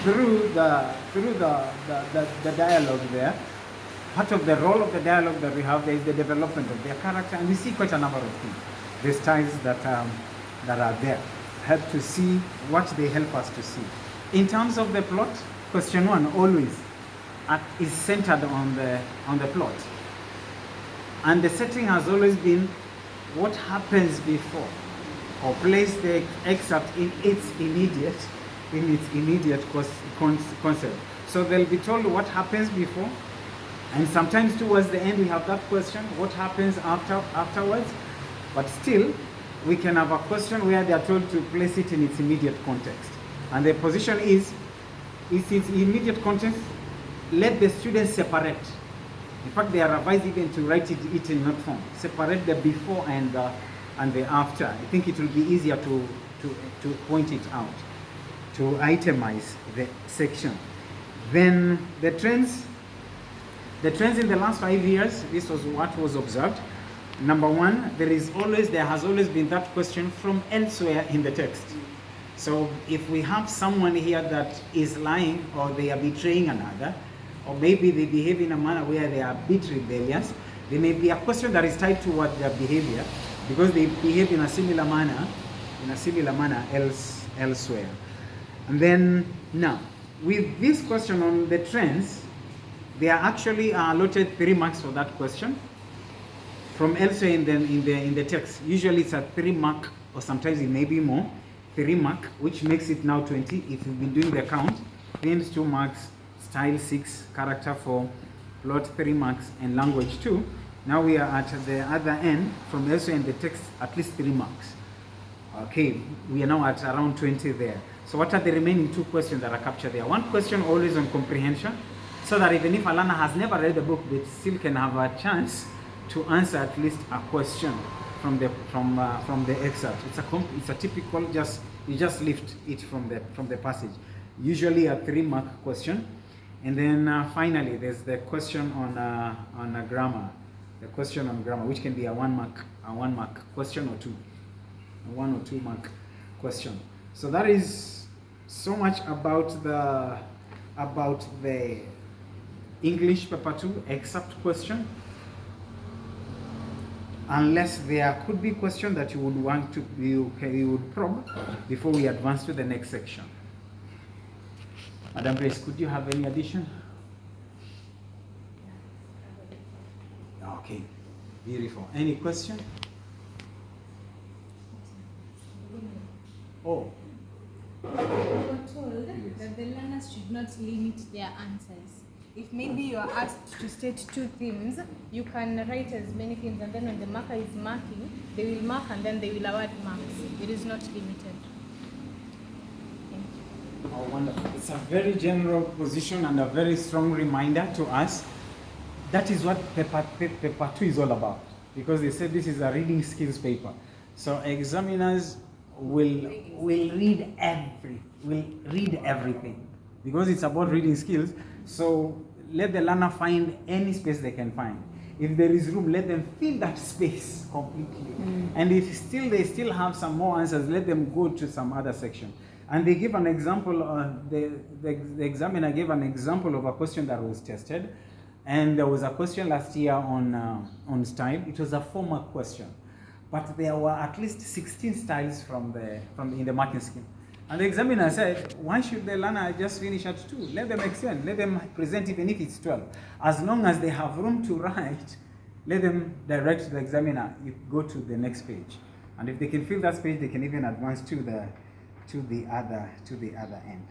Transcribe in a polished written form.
through the dialogue there. Part of the role of the dialogue that we have there is the development of their character, and we see quite a number of things. The styles that are there help to see what they help us to see. In terms of the plot, question one always is centered on the plot, and the setting has always been what happens before, or place the excerpt in its immediate concept. So they'll be told what happens before, and sometimes towards the end we have that question, what happens afterwards. But still, we can have a question where they are told to place it in its immediate context. And the position is its immediate context, let the students separate. In fact, they are advised even to write it in note form. Separate the before and the after. I think it will be easier to point it out, to itemize the section. Then the trends in the last 5 years, this was what was observed. Number one, there has always been that question from elsewhere in the text. So if we have someone here that is lying, or they are betraying another, or maybe they behave in a manner where they are a bit rebellious, there may be a question that is tied toward their behavior, because they behave in a similar manner elsewhere. And then now, with this question on the trends, they are actually allotted 3 marks for that question from elsewhere in the text. Usually it's a 3 mark, or sometimes it may be more, 3 mark, which makes it now 20 if you've been doing the count. Themes 2 marks, style 6, character 4, plot 3 marks, and language 2. Now we are at the other end, from elsewhere in the text, at least 3 marks. Okay, we are now at around 20 there. So what are the remaining 2 questions that are captured there? One question always on comprehension, so that even if a learner has never read the book, they still can have a chance to answer at least a question from the excerpt. It's a typical, you just lift it from the passage. Usually a 3 mark question, and then finally there's the question on grammar. The question on grammar, which can be a 1 mark question, or 2, a 1 or 2 mark question. So that is so much about the English paper 2 excerpt question. Unless there could be question that you would want to you would probe before we advance to the next section. Madam Grace, could you have any addition? Okay, beautiful. Any question? Oh. We were told that the learners should not limit their answers. If maybe you are asked to state 2 themes, you can write as many themes, and then when the marker is marking, they will mark and then they will award marks. It is not limited. Thank you. Oh, wonderful. It's a very general position and a very strong reminder to us. That is what paper 2 is all about, because they said this is a reading skills paper. So examiners will read everything, because it's about reading skills. So let the learner find any space they can find. If there is room, let them fill that space completely. And if they still have some more answers, let them go to some other section. And they give an example, the examiner gave an example of a question that was tested. And there was a question last year on style. It was a 4-mark question, but there were at least 16 styles in the marking scheme. And the examiner said, why should the learner just finish at 2? Let them extend, let them present even if it's 12. As long as they have room to write, let them direct the examiner, you go to the next page. And if they can fill that page, they can even advance to the other end.